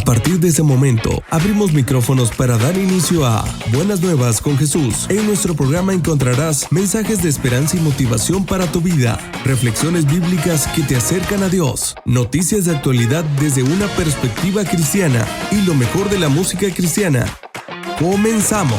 partir de ese momento, abrimos micrófonos para dar inicio a Buenas Nuevas con Jesús. En nuestro programa encontrarás mensajes de esperanza y motivación para tu vida, reflexiones bíblicas que te acercan a Dios, noticias de actualidad desde una perspectiva cristiana y lo mejor de la música cristiana. ¡Comenzamos!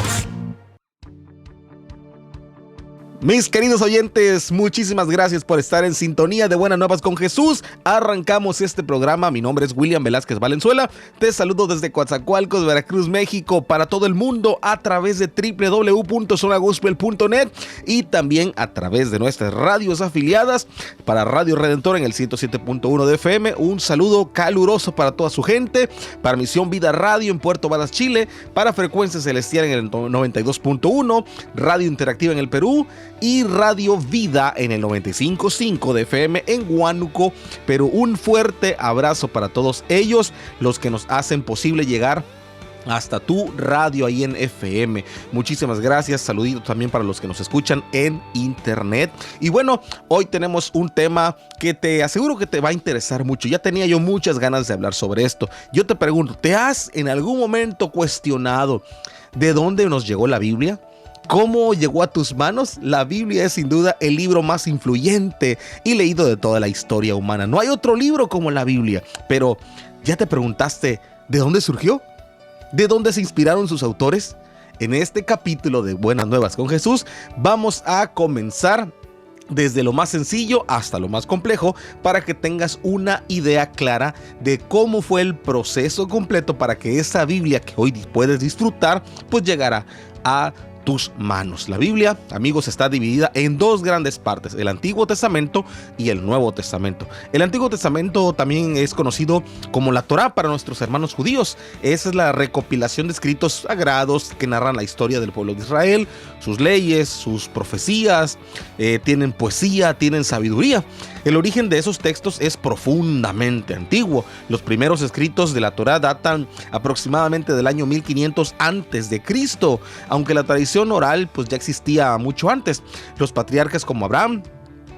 Mis queridos oyentes, muchísimas gracias por estar en sintonía de Buenas Nuevas con Jesús. Arrancamos este programa. Mi nombre es William Velázquez Valenzuela. Te saludo desde Coatzacoalcos, Veracruz, México, para todo el mundo a través de www.zonagospel.net y también a través de nuestras radios afiliadas. Para Radio Redentor en el 107.1 de FM, un saludo caluroso para toda su gente. Para Misión Vida Radio en Puerto Varas, Chile. Para Frecuencia Celestial en el 92.1. Radio Interactiva en el Perú. Y Radio Vida en el 95.5 de FM en Huánuco, Perú. Un fuerte abrazo para todos ellos, los que nos hacen posible llegar hasta tu radio ahí en FM. Muchísimas gracias. Saluditos también para los que nos escuchan en internet. Y bueno, hoy tenemos un tema que te aseguro que te va a interesar mucho. Ya tenía yo muchas ganas de hablar sobre esto. Yo te pregunto, ¿te has en algún momento cuestionado de dónde nos llegó la Biblia? ¿Cómo llegó a tus manos? La Biblia es sin duda el libro más influyente y leído de toda la historia humana. No hay otro libro como la Biblia. Pero, ¿ya te preguntaste de dónde surgió? ¿De dónde se inspiraron sus autores? En este capítulo de Buenas Nuevas con Jesús vamos a comenzar desde lo más sencillo hasta lo más complejo para que tengas una idea clara de cómo fue el proceso completo para que esa Biblia que hoy puedes disfrutar pues llegara a tus manos. La Biblia, amigos, está dividida en dos grandes partes, el Antiguo Testamento y el Nuevo Testamento. El Antiguo Testamento también es conocido como la Torá para nuestros hermanos judíos. Esa es la recopilación de escritos sagrados que narran la historia del pueblo de Israel, sus leyes, sus profecías, tienen poesía, tienen sabiduría. El origen de esos textos es profundamente antiguo. Los primeros escritos de la Torá datan aproximadamente del año 1500 antes de Cristo, aunque la tradición oral pues ya existía mucho antes. Los patriarcas como Abraham,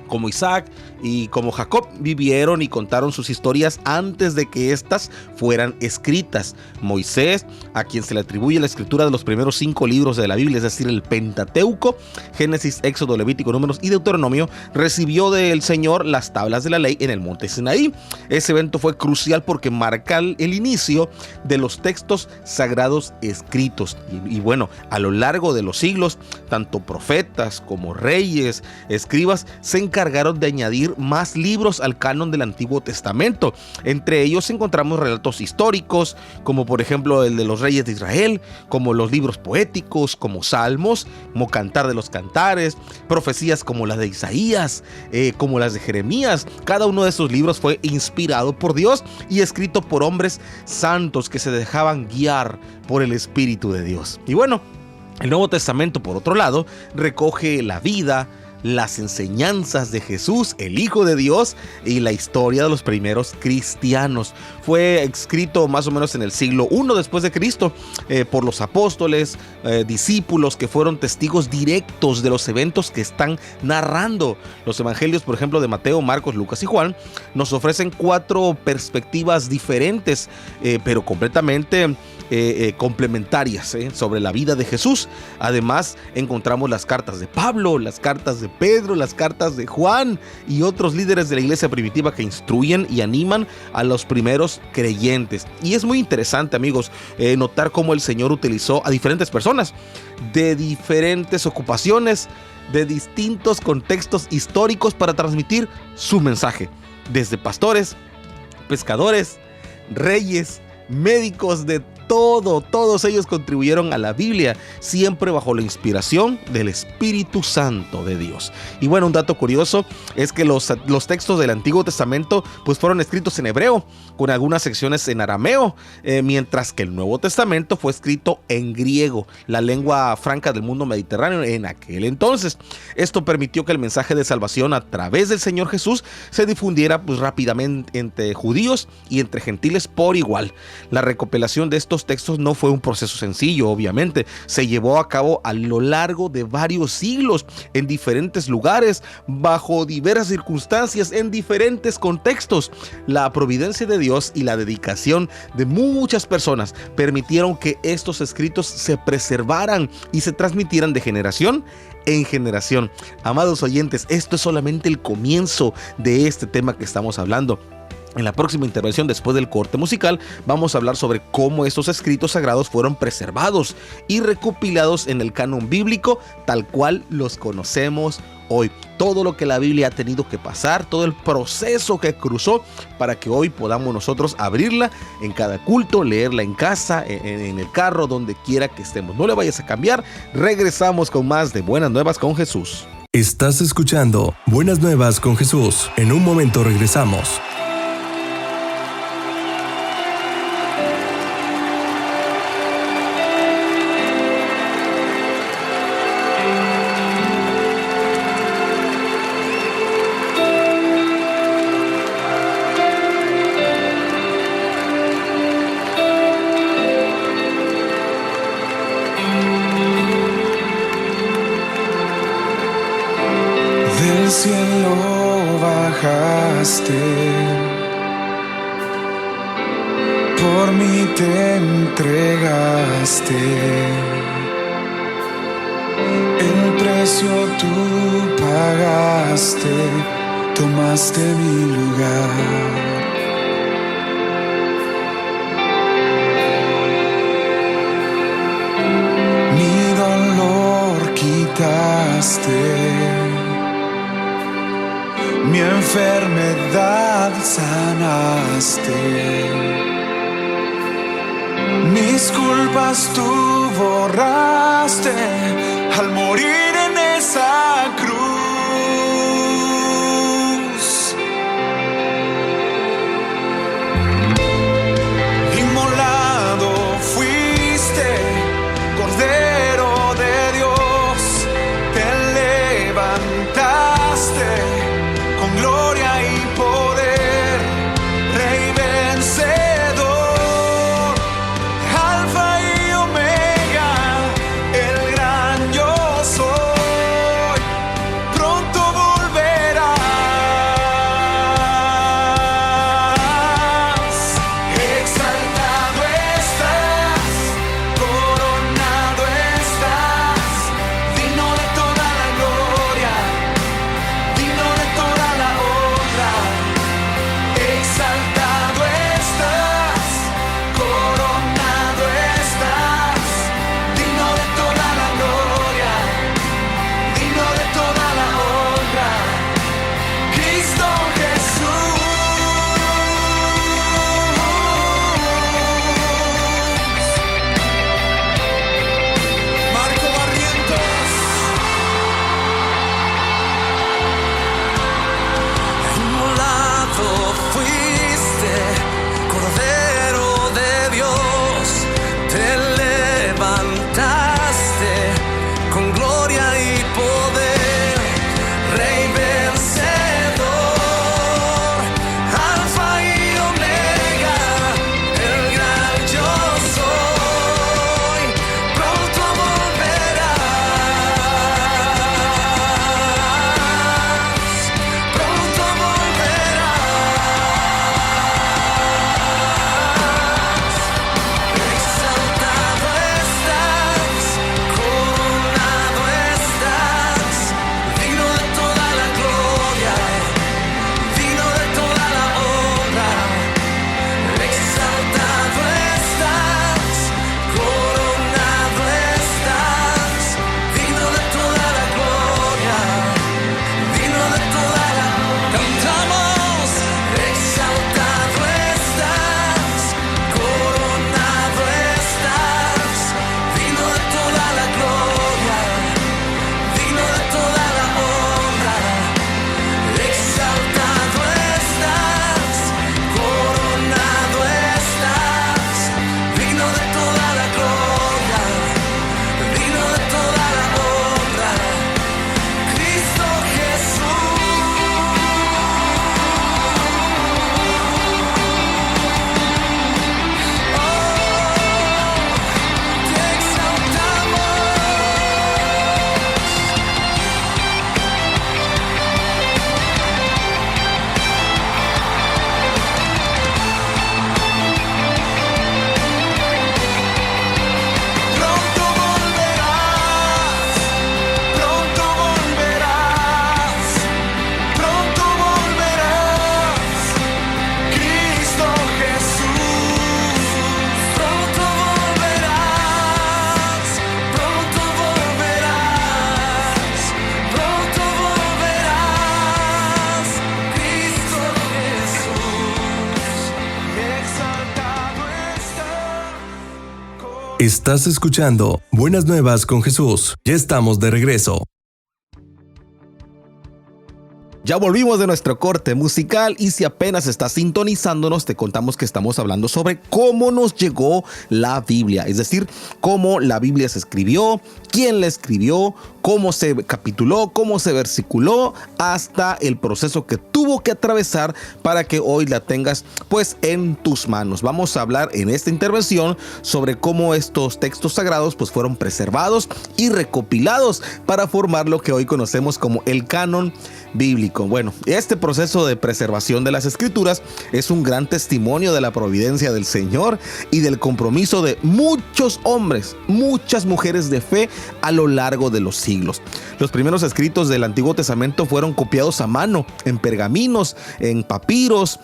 como Isaac y como Jacob vivieron y contaron sus historias antes de que éstas fueran escritas. Moisés, a quien se le atribuye la escritura de los primeros 5 libros de la Biblia, es decir, el Pentateuco, Génesis, Éxodo, Levítico, Números y Deuteronomio, recibió del Señor las tablas de la ley en el monte Sinaí. Ese evento fue crucial porque marca el inicio de los textos sagrados escritos. Y bueno, a lo largo de los siglos, tanto profetas como reyes, escribas, se encargaron de añadir más libros al canon del Antiguo Testamento. Entre ellos encontramos relatos históricos, como por ejemplo el de los reyes de Israel, como los libros poéticos, como Salmos, como Cantar de los Cantares, profecías como las de Isaías, como las de Jeremías. Cada uno de esos libros fue inspirado por Dios y escrito por hombres santos que se dejaban guiar por el Espíritu de Dios. Y bueno, el Nuevo Testamento, por otro lado, recoge la vida, las enseñanzas de Jesús, el Hijo de Dios, y la historia de los primeros cristianos. Fue escrito más o menos en el siglo I después de Cristo por los apóstoles, discípulos que fueron testigos directos de los eventos que están narrando. Los evangelios, por ejemplo, de Mateo, Marcos, Lucas y Juan, nos ofrecen 4 perspectivas diferentes, pero completamente complementarias sobre la vida de Jesús. Además, encontramos las cartas de Pablo, las cartas de Pedro, las cartas de Juan y otros líderes de la iglesia primitiva que instruyen y animan a los primeros creyentes. Y es muy interesante, amigos, notar cómo el Señor utilizó a diferentes personas de diferentes ocupaciones, de distintos contextos históricos para transmitir su mensaje. Desde pastores, pescadores, reyes, médicos, de todos ellos contribuyeron a la Biblia, siempre bajo la inspiración del Espíritu Santo de Dios. Y bueno, un dato curioso es que los textos del Antiguo Testamento pues fueron escritos en hebreo, con algunas secciones en arameo, mientras que el Nuevo Testamento fue escrito en griego, la lengua franca del mundo mediterráneo en aquel entonces. Esto permitió que el mensaje de salvación a través del Señor Jesús se difundiera pues rápidamente entre judíos y entre gentiles por igual. La recopilación de estos estos textos no fue un proceso sencillo, obviamente. Se llevó a cabo a lo largo de varios siglos, en diferentes lugares, bajo diversas circunstancias, en diferentes contextos. La providencia de Dios y la dedicación de muchas personas permitieron que estos escritos se preservaran y se transmitieran de generación en generación. Amados oyentes, esto es solamente el comienzo de este tema que estamos hablando. En la próxima intervención, después del corte musical, vamos a hablar sobre cómo estos escritos sagrados fueron preservados y recopilados en el canon bíblico tal cual los conocemos hoy. Todo lo que la Biblia ha tenido que pasar, todo el proceso que cruzó para que hoy podamos nosotros abrirla en cada culto, leerla en casa, en el carro, donde quiera que estemos. No le vayas a cambiar. Regresamos con más de Buenas Nuevas con Jesús. Estás escuchando Buenas Nuevas con Jesús. En un momento regresamos. Del cielo bajaste, por mí te entregaste, el precio tú pagaste, tomaste mi lugar. Mi dolor quitaste, mi enfermedad sanaste, mis culpas tú borraste al morir en esa cruz. Inmolado fuiste, Cordero de Dios, te levantaste con gloria y poder, Rey vencedor, Alfa y Omega, el gran yo soy. Estás escuchando Buenas Nuevas con Jesús. Ya estamos de regreso. Ya volvimos de nuestro corte musical y si apenas estás sintonizándonos, te contamos que estamos hablando sobre cómo nos llegó la Biblia, es decir, cómo la Biblia se escribió, quién la escribió, cómo se capituló, cómo se versiculó, hasta el proceso que tuvo que atravesar para que hoy la tengas pues en tus manos. Vamos a hablar en esta intervención sobre cómo estos textos sagrados pues fueron preservados y recopilados para formar lo que hoy conocemos como el canon bíblico. Bueno, este proceso de preservación de las escrituras es un gran testimonio de la providencia del Señor y del compromiso de muchos hombres, muchas mujeres de fe a lo largo de los siglos. Los primeros escritos del Antiguo Testamento fueron copiados a mano, en pergaminos, en papiros,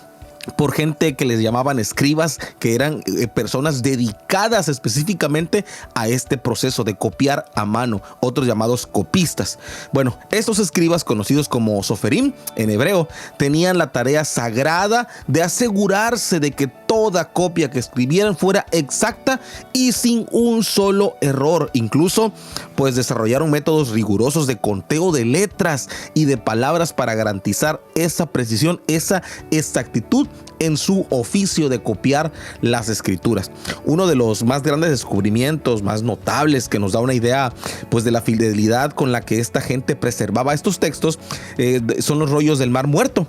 por gente que les llamaban escribas, que eran personas dedicadas específicamente a este proceso de copiar a mano, otros llamados copistas. Bueno, estos escribas, conocidos como soferim en hebreo, tenían la tarea sagrada de asegurarse de que toda copia que escribieran fuera exacta y sin un solo error. Incluso pues desarrollaron métodos rigurosos de conteo de letras y de palabras para garantizar esa precisión, esa exactitud en su oficio de copiar las escrituras. Uno de los más grandes descubrimientos, más notables, que nos da una idea pues de la fidelidad con la que esta gente preservaba estos textos, son los rollos del Mar Muerto.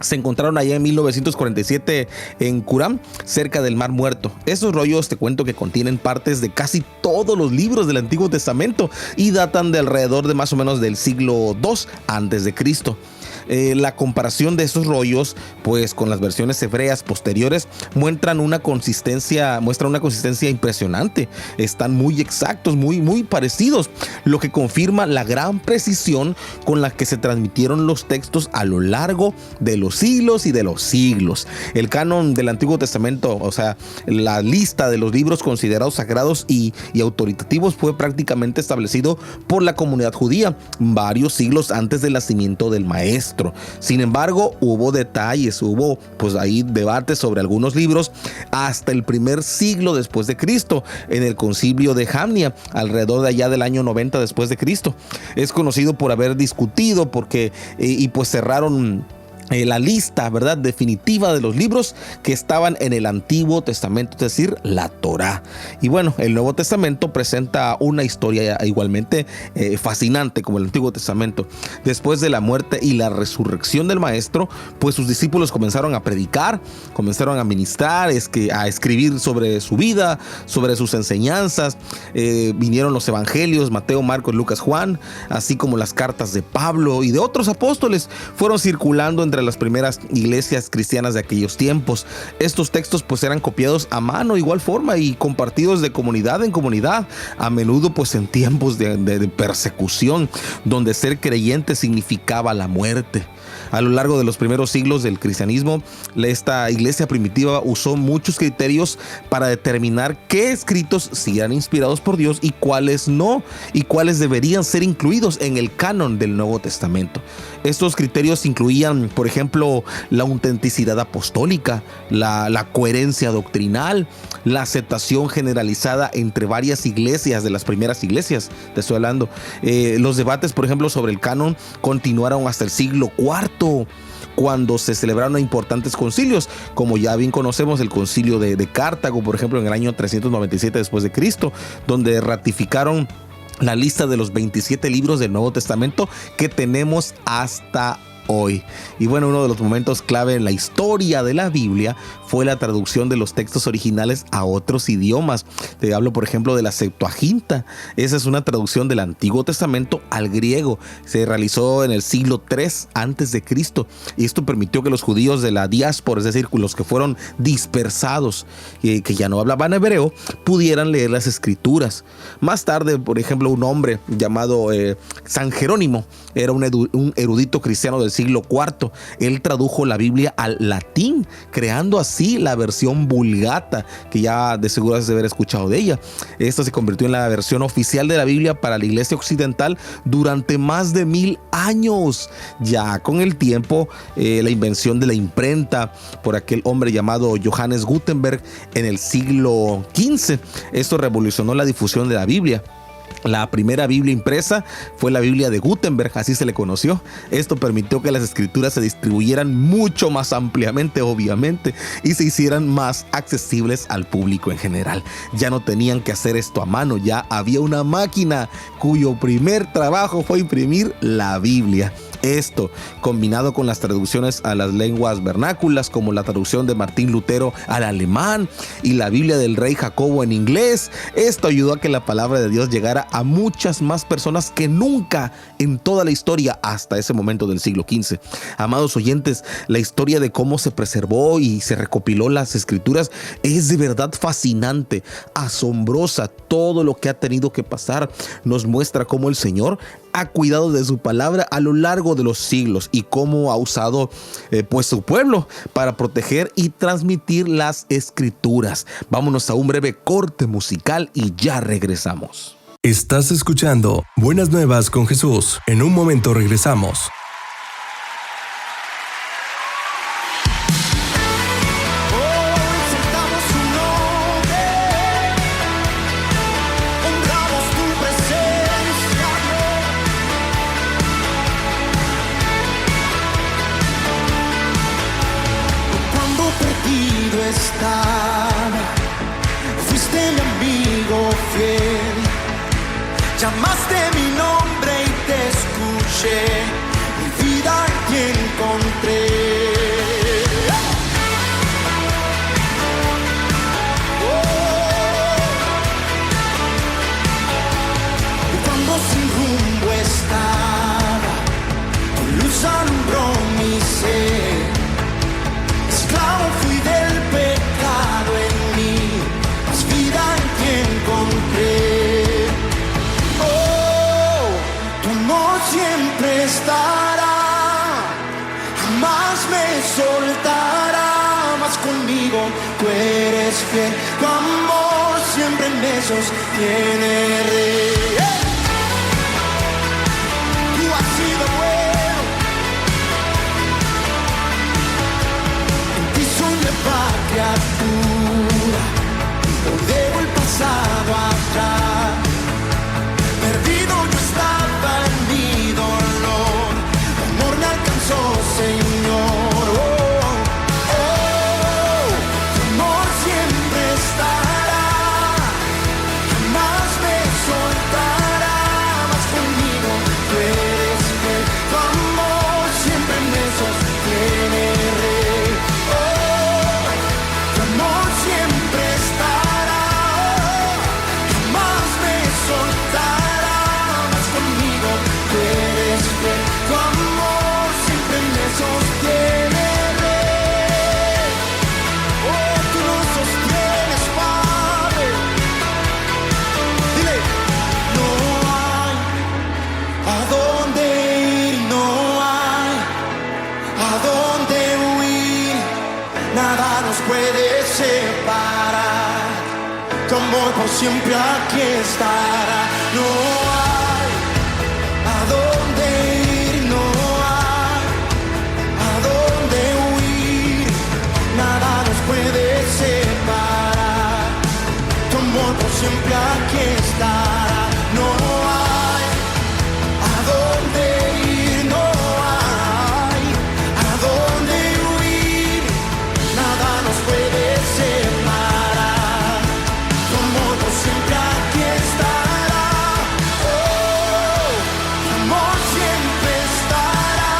Se encontraron allá en 1947 en Qumran, cerca del Mar Muerto. Esos rollos, te cuento, que contienen partes de casi todos los libros del Antiguo Testamento y datan de alrededor de más o menos del siglo II antes de Cristo. La comparación de esos rollos pues con las versiones hebreas posteriores muestran una consistencia impresionante. Están muy exactos, muy parecidos, lo que confirma la gran precisión con la que se transmitieron los textos a lo largo de los siglos y de los siglos. El canon del Antiguo Testamento, o sea, la lista de los libros considerados sagrados y autoritativos, fue prácticamente establecido por la comunidad judía varios siglos antes del nacimiento del Maestro. Sin embargo, hubo detalles, hubo pues ahí debates sobre algunos libros hasta el primer siglo después de Cristo, en el concilio de Jamnia, alrededor de allá del año 90 después de Cristo. Es conocido por haber discutido porque pues cerraron la lista, ¿verdad?, definitiva de los libros que estaban en el Antiguo Testamento, es decir, la Torá. Y bueno, el Nuevo Testamento presenta una historia igualmente fascinante como el Antiguo Testamento. Después de la muerte y la resurrección del Maestro, pues sus discípulos comenzaron a predicar, comenzaron a ministrar, a escribir sobre su vida, sobre sus enseñanzas. Vinieron los evangelios, Mateo, Marcos, Lucas, Juan, así como las cartas de Pablo y de otros apóstoles, fueron circulando entre las primeras iglesias cristianas de aquellos tiempos. Estos textos pues eran copiados a mano, igual forma, y compartidos de comunidad en comunidad, a menudo pues en tiempos de persecución, donde ser creyente significaba la muerte. A lo largo de los primeros siglos del cristianismo, esta iglesia primitiva usó muchos criterios para determinar qué escritos sí eran inspirados por Dios y cuáles no, y cuáles deberían ser incluidos en el canon del Nuevo Testamento. Estos criterios incluían, por ejemplo, la autenticidad apostólica, la coherencia doctrinal, la aceptación generalizada entre varias iglesias, de las primeras iglesias, te estoy hablando. Los debates, por ejemplo, sobre el canon continuaron hasta el siglo IV, cuando se celebraron importantes concilios, como ya bien conocemos el concilio de Cartago, por ejemplo, en el año 397 después de Cristo, donde ratificaron la lista de los 27 libros del Nuevo Testamento que tenemos hasta hoy. Y bueno, uno de los momentos clave en la historia de la Biblia fue la traducción de los textos originales a otros idiomas. Te hablo, por ejemplo, de la Septuaginta. Esa es una traducción del Antiguo Testamento al griego. Se realizó en el siglo III antes de Cristo, y esto permitió que los judíos de la diáspora, es decir, los que fueron dispersados, que ya no hablaban hebreo, pudieran leer las escrituras. Más tarde, por ejemplo, un hombre llamado San Jerónimo, era un erudito cristiano del siglo IV. Él tradujo la Biblia al latín, creando así la versión Vulgata, que ya de seguro has de haber escuchado de ella. Esta se convirtió en la versión oficial de la Biblia para la Iglesia Occidental durante más de 1000 años. Ya con el tiempo, la invención de la imprenta por aquel hombre llamado Johannes Gutenberg en el siglo XV. Esto revolucionó la difusión de la Biblia. La primera Biblia impresa fue la Biblia de Gutenberg, así se le conoció. Esto permitió que las escrituras se distribuyeran mucho más ampliamente, obviamente, y se hicieran más accesibles al público en general. Ya no tenían que hacer esto a mano, ya había una máquina cuyo primer trabajo fue imprimir la Biblia. Esto, combinado con las traducciones a las lenguas vernáculas, como la traducción de Martín Lutero al alemán y la Biblia del Rey Jacobo en inglés, esto ayudó a que la palabra de Dios llegara a muchas más personas que nunca en toda la historia hasta ese momento del siglo XV. Amados oyentes, la historia de cómo se preservó y se recopiló las escrituras es de verdad fascinante, asombrosa. Todo lo que ha tenido que pasar nos muestra cómo el Señor ha cuidado de su palabra a lo largo de los siglos y cómo ha usado pues su pueblo para proteger y transmitir las escrituras. Vámonos a un breve corte musical y ya regresamos. Estás escuchando Buenas Nuevas con Jesús. En un momento regresamos. Fuiste mi amigo fiel, llamaste mi nombre y te escuché, mi vida en ti encontré. Cuando sin rumbo estaba, tu luz alumbró mi ser. Esclavo fui del pecado en mí, mas vida en ti encontré. Oh, tu amor siempre estará, jamás me soltará, mas conmigo tú eres fiel. Tu amor siempre me sostiene, Rey. Tú has sido bueno. Criatura, hoy dejo el pasado atrás. Perdido yo estaba en mi dolor, tu amor me alcanzó, Señor. Oh, oh, tu amor siempre estará, jamás me soltará, más conmigo tú eres fiel. Tu amor siempre me sostiene, Rey. Puede separar, tu amor por siempre aquí estará. No hay a dónde ir, no hay a dónde huir, nada nos puede separar, tu amor por siempre aquí estará. No hay a dónde ir, no hay a dónde huir, nada nos puede separar, tu amor por siempre aquí estará. Oh, tu amor siempre estará,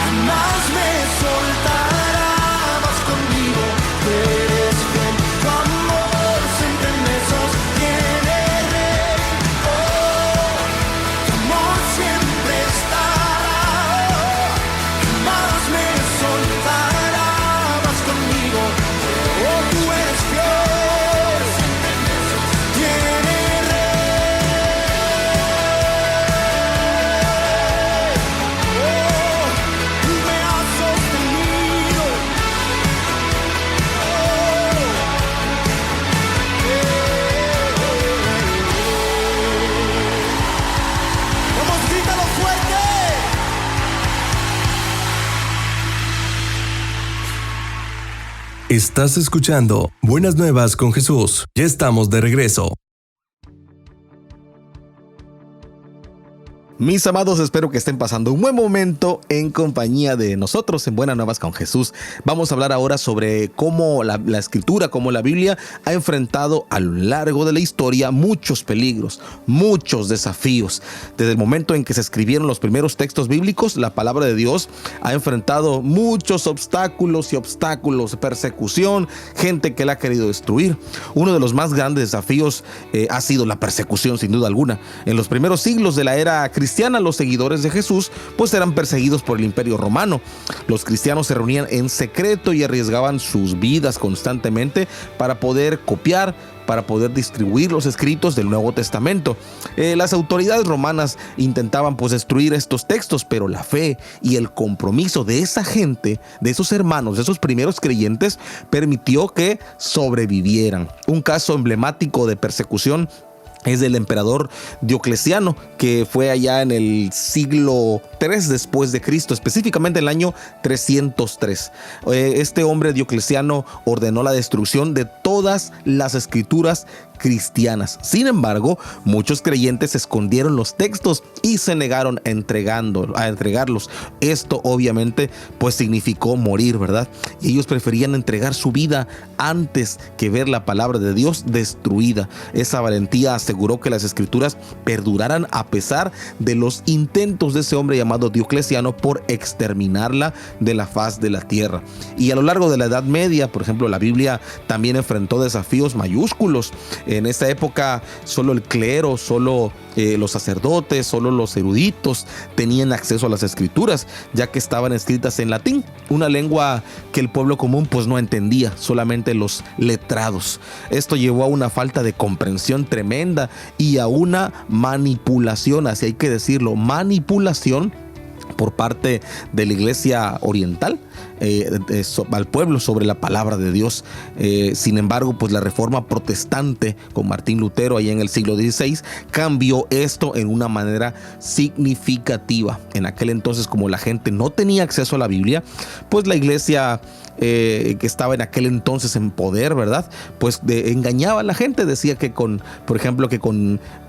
jamás me soltará, vas conmigo, tú eres fiel, tu amor siempre me sostiene. Estás escuchando Buenas Nuevas con Jesús. Ya estamos de regreso. Mis amados, espero que estén pasando un buen momento en compañía de nosotros en Buenas Nuevas con Jesús. Vamos a hablar ahora sobre cómo la Escritura, cómo la Biblia ha enfrentado a lo largo de la historia muchos peligros, muchos desafíos. Desde el momento en que se escribieron los primeros textos bíblicos, la palabra de Dios ha enfrentado muchos obstáculos, persecución, gente que la ha querido destruir. Uno de los más grandes desafíos ha sido la persecución, sin duda alguna. En los primeros siglos de la era cristiana, los seguidores de Jesús pues eran perseguidos por el Imperio Romano. Los cristianos se reunían en secreto y arriesgaban sus vidas constantemente para poder copiar, para poder distribuir los escritos del Nuevo Testamento. Las autoridades romanas intentaban pues destruir estos textos, pero la fe y el compromiso de esa gente, de esos hermanos, de esos primeros creyentes, permitió que sobrevivieran. Un caso emblemático de persecución es del emperador Diocleciano, que fue allá en el siglo III después de Cristo, específicamente en el año 303. Este hombre Diocleciano ordenó la destrucción de todas las escrituras cristianas. Sin embargo, muchos creyentes escondieron los textos y se negaron a entregarlos. Esto obviamente pues significó morir, ¿verdad? Y ellos preferían entregar su vida antes que ver la palabra de Dios destruida. Esa valentía aseguró que las escrituras perduraran a pesar de los intentos de ese hombre llamado Diocleciano por exterminarla de la faz de la tierra. Y a lo largo de la Edad Media, por ejemplo, la Biblia también enfrentó desafíos mayúsculos. En esta época solo el clero, solo los sacerdotes, solo los eruditos tenían acceso a las escrituras, ya que estaban escritas en latín, una lengua que el pueblo común pues no entendía, solamente los letrados. Esto llevó a una falta de comprensión tremenda y a una manipulación, así hay que decirlo, manipulación por parte de la Iglesia oriental al pueblo sobre la palabra de Dios. Sin embargo, pues la reforma protestante con Martín Lutero allá en el siglo XVI cambió esto en una manera significativa. En aquel entonces, como la gente no tenía acceso a la Biblia, pues la iglesia que estaba en aquel entonces en poder, ¿verdad? Pues engañaba a la gente, decía que por ejemplo, que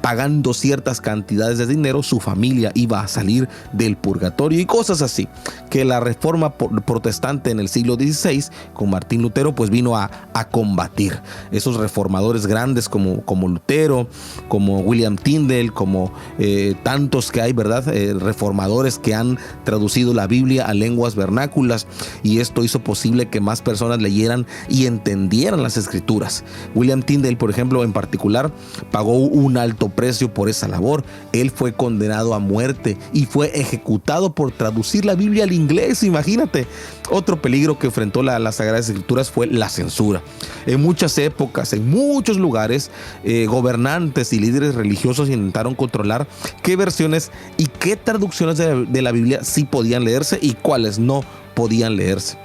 pagando ciertas cantidades de dinero, su familia iba a salir del purgatorio y cosas así, que la reforma protestante en el siglo XVI con Martín Lutero pues vino a combatir. Esos reformadores grandes como Lutero, como William Tyndale, como tantos que hay, ¿verdad? Reformadores que han traducido la Biblia a lenguas vernáculas, y esto hizo posible que más personas leyeran y entendieran las escrituras. William Tyndale, por ejemplo, en particular, pagó un alto precio por esa labor. Él fue condenado a muerte y fue ejecutado por traducir la Biblia al inglés. Imagínate. Otro peligro que enfrentó las Sagradas Escrituras fue la censura. En muchas épocas, en muchos lugares, gobernantes y líderes religiosos intentaron controlar qué versiones y qué traducciones de la Biblia sí podían leerse y cuáles no podían leerse.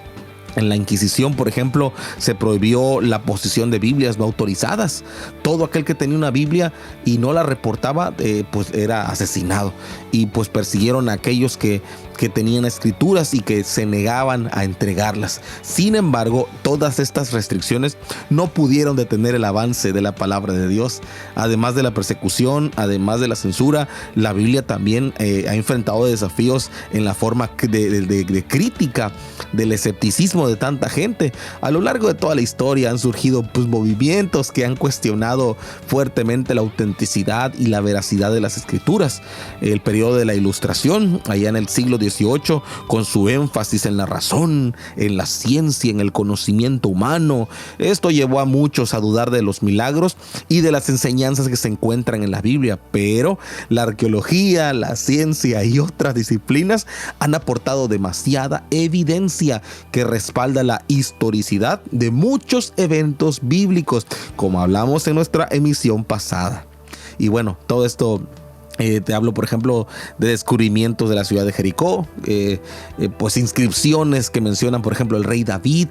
En la Inquisición, por ejemplo, se prohibió la posesión de Biblias no autorizadas. Todo aquel que tenía una Biblia y no la reportaba, pues era asesinado. Y pues persiguieron a aquellos que tenían escrituras y que se negaban a entregarlas. Sin embargo, todas estas restricciones no pudieron detener el avance de la palabra de Dios. Además de la persecución, además de la censura, la Biblia también ha enfrentado desafíos en la forma de crítica del escepticismo de tanta gente. A lo largo de toda la historia han surgido pues movimientos que han cuestionado fuertemente la autenticidad y la veracidad de las escrituras. El periodo de la Ilustración, allá en el siglo XVIII, con su énfasis en la razón, en la ciencia, en el conocimiento humano. Esto llevó a muchos a dudar de los milagros y de las enseñanzas que se encuentran en la Biblia, pero la arqueología, la ciencia y otras disciplinas han aportado demasiada evidencia que respalda la historicidad de muchos eventos bíblicos, como hablamos en nuestra emisión pasada. Y bueno, todo esto Te hablo, por ejemplo, de descubrimientos de la ciudad de Jericó, pues inscripciones que mencionan, por ejemplo, el rey David.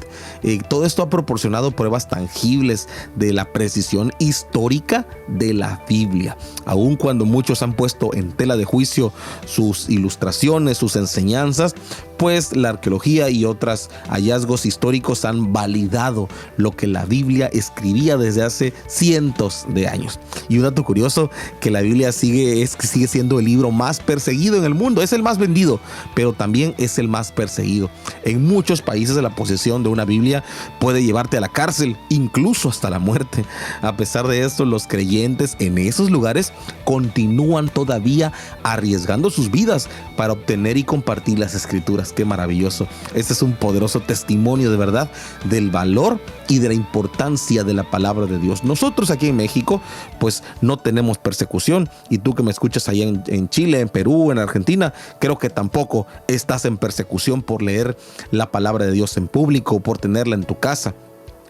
Todo esto ha proporcionado pruebas tangibles de la precisión histórica de la Biblia. Aun cuando muchos han puesto en tela de juicio sus ilustraciones, sus enseñanzas, pues la arqueología y otros hallazgos históricos han validado lo que la Biblia escribía desde hace cientos de años. Y un dato curioso, que la Biblia sigue siendo el libro más perseguido en el mundo. Es el más vendido, pero también es el más perseguido. En muchos países la posesión de una Biblia puede llevarte a la cárcel, incluso hasta la muerte. A pesar de esto, los creyentes en esos lugares continúan todavía arriesgando sus vidas para obtener y compartir las escrituras. Qué maravilloso. Este es un poderoso testimonio de verdad del valor y de la importancia de la palabra de Dios. Nosotros aquí en México pues no tenemos persecución, y tú que me escuchas allá en Chile, en Perú, en Argentina, creo que tampoco estás en persecución por leer la palabra de Dios en público o por tenerla en tu casa,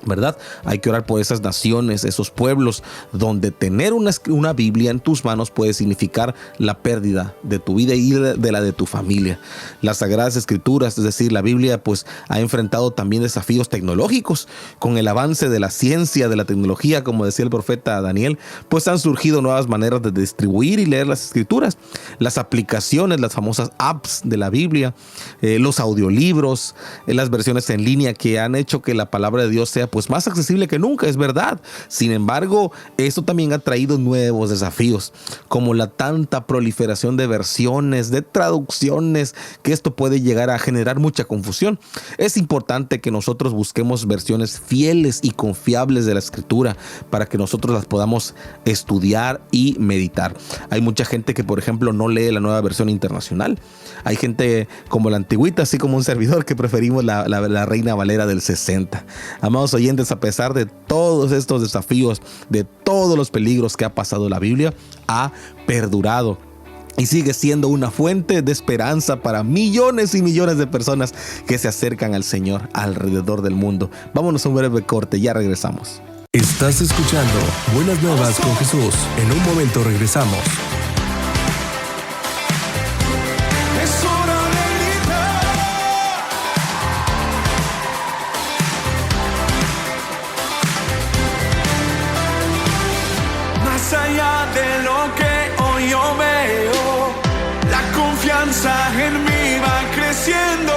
¿verdad? Hay que orar por esas naciones, esos pueblos donde tener una Biblia en tus manos puede significar la pérdida de tu vida y de la de tu familia. Las Sagradas Escrituras, es decir, la Biblia, pues ha enfrentado también desafíos tecnológicos. Con el avance de la ciencia, de la tecnología, como decía el profeta Daniel, pues han surgido nuevas maneras de distribuir y leer las Escrituras. Las aplicaciones, las famosas apps de la Biblia, los audiolibros, las versiones en línea que han hecho que la palabra de Dios sea pues más accesible que nunca, es verdad. Sin embargo, esto también ha traído nuevos desafíos, como la tanta proliferación de versiones, de traducciones, que esto puede llegar a generar mucha confusión. Es importante que nosotros busquemos versiones fieles y confiables de la Escritura para que nosotros las podamos estudiar y meditar. Hay mucha gente que, por ejemplo, no lee la Nueva Versión Internacional. Hay gente como la antigüita, así como un servidor, que preferimos la Reina Valera del 60. Amados oyentes, a pesar de todos estos desafíos, de todos los peligros que ha pasado la Biblia, ha perdurado y sigue siendo una fuente de esperanza para millones y millones de personas que se acercan al Señor alrededor del mundo. Vámonos a un breve corte, ya regresamos. Estás escuchando Buenas Nuevas con Jesús. En un momento regresamos. Más allá de lo que hoy yo veo, la confianza en mí va creciendo.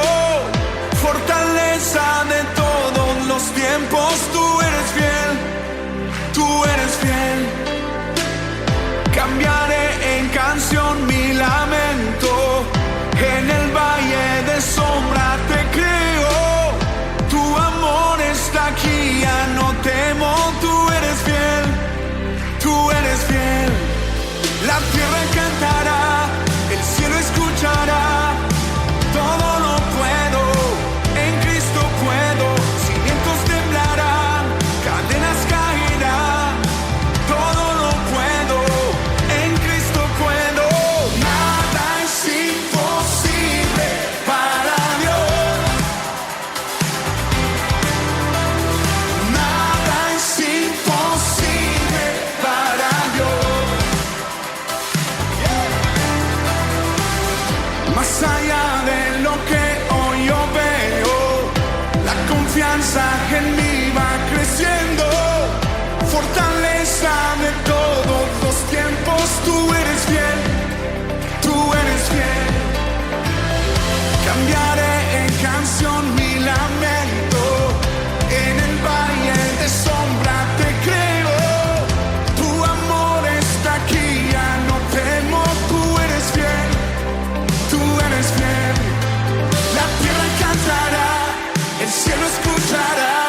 Fortaleza de todos los tiempos, tú eres fiel, tú eres fiel. Cambiaré en canción mi lamento, en el valle de sombra te creo. Tu amor está aquí, ya no temo, tú eres fiel. Tú eres fiel, la tierra cantará, el cielo escuchará, todo lo puedo, en Cristo puedo, cimientos temblarán, cadenas caerán, todo lo puedo, en Cristo puedo, nada es imposible para Dios, nada es imposible. Más allá de lo que hoy yo veo, la confianza en mí va creciendo. Fortaleza de todos los tiempos, tú eres fiel, tú eres fiel. Cambiaré en canción mi lamento, en el valle de sombra te creo. Tu amor está aquí, ya no temo, tú eres fiel. Tú eres fiel, la tierra cantará, el cielo escuchará,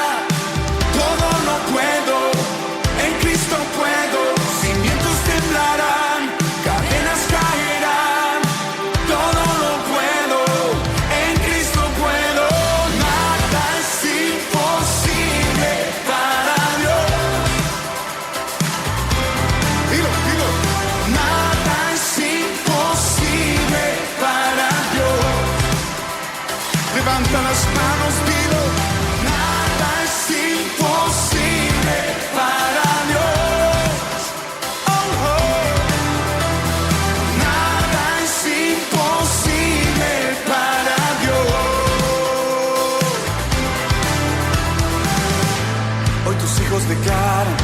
declaran,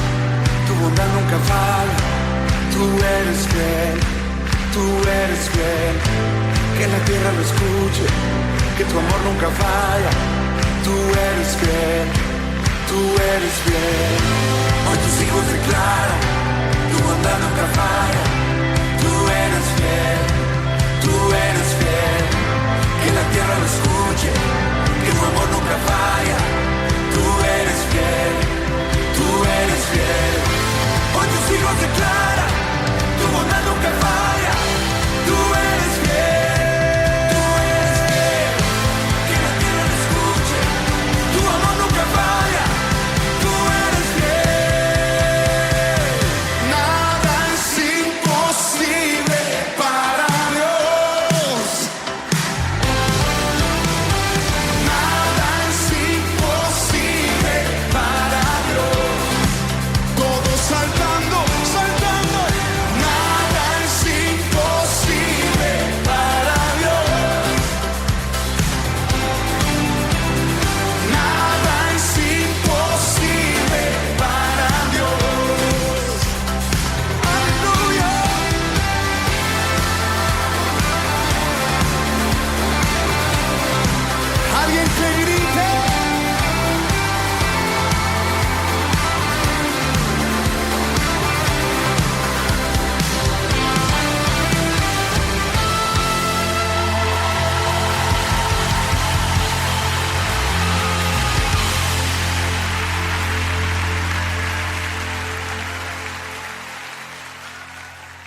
tu bondad nunca falla. Tú eres fiel, tú eres fiel. Que la tierra lo escuche, que tu amor nunca falla. Tú eres fiel, tú eres fiel. Hoy tus hijos declaran, tu bondad nunca falla. Tú eres fiel, tú eres fiel. Que la tierra lo escuche, que tu amor nunca falla. Tú eres fiel, tú eres fiel. Hoy tus hijos declaran, tu bondad nunca falla. Tú eres fiel, tú eres fiel. Que la tierra lo escuche, tu amor nunca falla. Tú eres fiel. Nada es imposible para Dios. Nada es imposible para Dios. Todos saltando, saltando. Nada es imposible para Dios. Nada es imposible para Dios. Aleluya. Alguien que grite.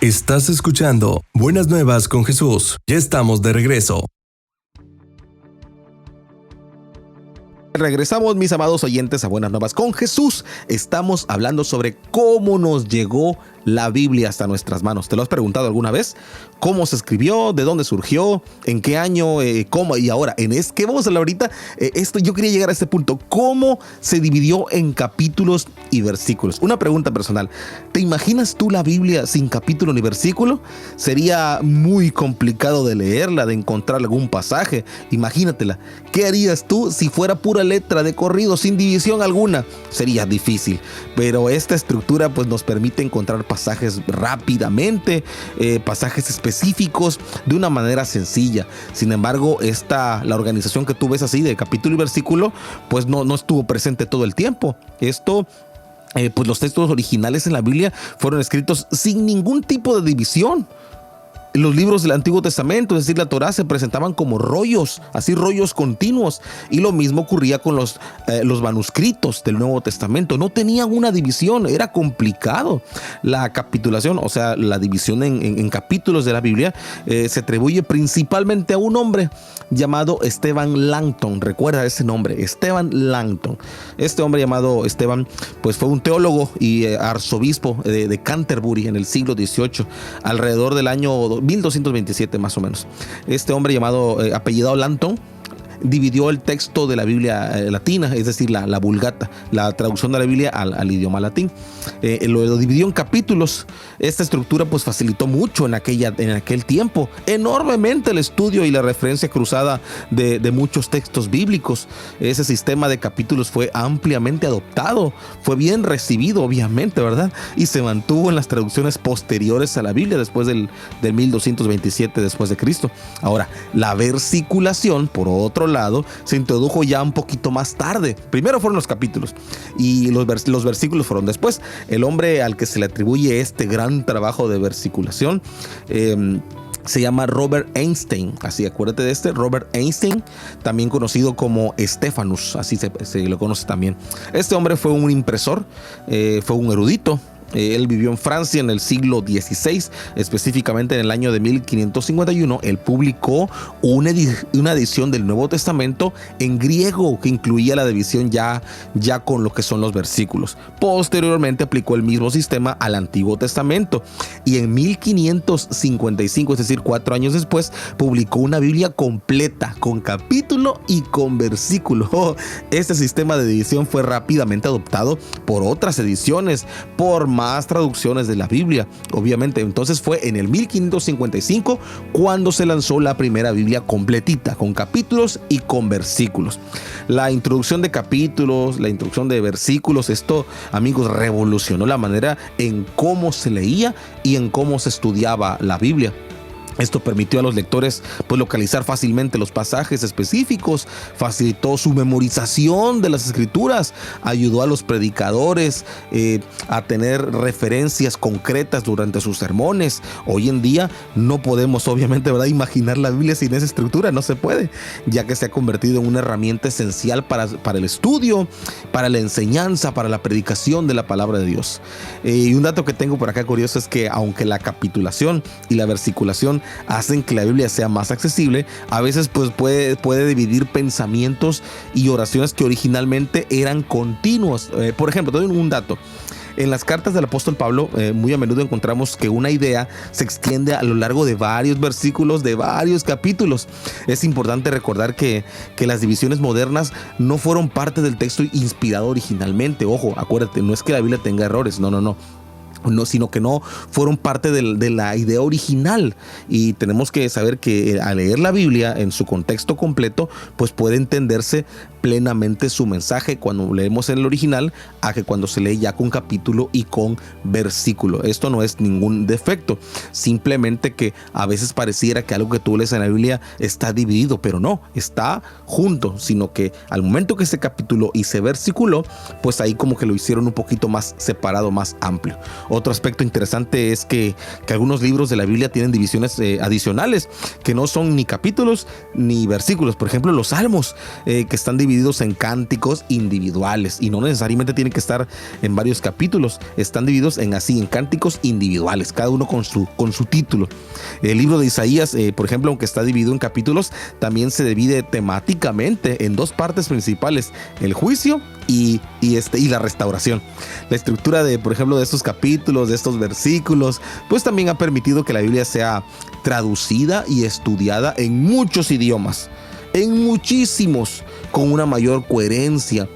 Estás escuchando Buenas Nuevas con Jesús. Ya estamos de regreso. Regresamos, mis amados oyentes, a Buenas Nuevas con Jesús. Estamos hablando sobre cómo nos llegó la Biblia hasta nuestras manos. ¿Te lo has preguntado alguna vez? ¿Cómo se escribió? ¿De dónde surgió? ¿En qué año? ¿Cómo? Y ahora, ¿qué vamos a hablar ahorita? Yo quería llegar a este punto. ¿Cómo se dividió en capítulos y versículos? Una pregunta personal. ¿Te imaginas tú la Biblia sin capítulo ni versículo? Sería muy complicado de leerla, de encontrar algún pasaje. Imagínatela. ¿Qué harías tú si fuera pura letra de corrido, sin división alguna? Sería difícil. Pero esta estructura pues nos permite encontrar pasajes rápidamente, pasajes específicos de una manera sencilla. Sin embargo, la organización que tú ves así de capítulo y versículo, pues no estuvo presente todo el tiempo. Pues los textos originales en la Biblia fueron escritos sin ningún tipo de división. Los libros del Antiguo Testamento, es decir, la Torá, se presentaban como rollos, así rollos continuos. Y lo mismo ocurría con los manuscritos del Nuevo Testamento. No tenían una división, era complicado. La capitulación, o sea, la división en capítulos de la Biblia, se atribuye principalmente a un hombre llamado Esteban Langton. Recuerda ese nombre, Esteban Langton. Este hombre llamado Esteban, pues fue un teólogo y arzobispo de Canterbury en el siglo XVIII, alrededor del año 1227 más o menos. Este hombre apellidado Langton dividió el texto de la Biblia latina, es decir, la Vulgata, la traducción de la Biblia al idioma latín. Lo dividió en capítulos. Esta estructura pues facilitó mucho en aquel tiempo enormemente el estudio y la referencia cruzada de muchos textos bíblicos. Ese sistema de capítulos fue ampliamente adoptado, fue bien recibido, obviamente, ¿verdad? Y se mantuvo en las traducciones posteriores a la Biblia después del 1227 después de Cristo. Ahora, la versiculación, por otro lado, se introdujo ya un poquito más tarde. Primero fueron los capítulos y los versículos fueron después. El hombre al que se le atribuye este gran trabajo de versiculación se llama Robert Einstein. Así, acuérdate de Robert Einstein, también conocido como Stephanus, así se lo conoce también. Este hombre fue un impresor, fue un erudito. Él vivió en Francia en el siglo XVI, específicamente en el año de 1551. Él publicó una edición del Nuevo Testamento en griego que incluía la división ya con lo que son los versículos. Posteriormente aplicó el mismo sistema al Antiguo Testamento y en 1555, es decir, 4 años después, publicó una Biblia completa con capítulo y con versículo. Este sistema de división fue rápidamente adoptado por otras ediciones, por más traducciones de la Biblia, obviamente. Entonces fue en el 1555 cuando se lanzó la primera Biblia completita, con capítulos y con versículos. La introducción de capítulos, la introducción de versículos, esto, amigos, revolucionó la manera en cómo se leía y en cómo se estudiaba la Biblia. Esto permitió a los lectores pues localizar fácilmente los pasajes específicos, facilitó su memorización de las escrituras, ayudó a los predicadores a tener referencias concretas durante sus sermones. Hoy en día no podemos obviamente, ¿verdad?, imaginar la Biblia sin esa estructura, no se puede, ya que se ha convertido en una herramienta esencial para el estudio, para la enseñanza, para la predicación de la palabra de Dios. Y un dato que tengo por acá curioso es que aunque la capitulación y la versiculación hacen que la Biblia sea más accesible, a veces pues puede dividir pensamientos y oraciones que originalmente eran continuos. Por ejemplo, te doy un dato. En las cartas del apóstol Pablo, muy a menudo encontramos que una idea se extiende a lo largo de varios versículos, de varios capítulos. Es importante recordar que las divisiones modernas no fueron parte del texto inspirado originalmente. Ojo, acuérdate, no es que la Biblia tenga errores, no, sino que no fueron parte de la idea original. Y tenemos que saber que al leer la Biblia en su contexto completo, pues puede entenderse plenamente su mensaje cuando leemos en el original a que cuando se lee ya con capítulo y con versículo. Esto no es ningún defecto, simplemente que a veces pareciera que algo que tú lees en la Biblia está dividido, pero no, está junto, sino que al momento que se capítulo y se versículo, pues ahí como que lo hicieron un poquito más separado, más amplio. Otro aspecto interesante es que algunos libros de la Biblia tienen divisiones adicionales que no son ni capítulos ni versículos. Por ejemplo, los salmos que están divididos en cánticos individuales y no necesariamente tienen que estar en varios capítulos. Están divididos en cánticos individuales, cada uno con su título. El libro de Isaías, por ejemplo, aunque está dividido en capítulos, también se divide temáticamente en dos partes principales: el juicio y la restauración. La estructura por ejemplo, de estos capítulos, de estos versículos, pues también ha permitido que la Biblia sea traducida y estudiada en muchos idiomas, en muchísimos, con una mayor coherencia.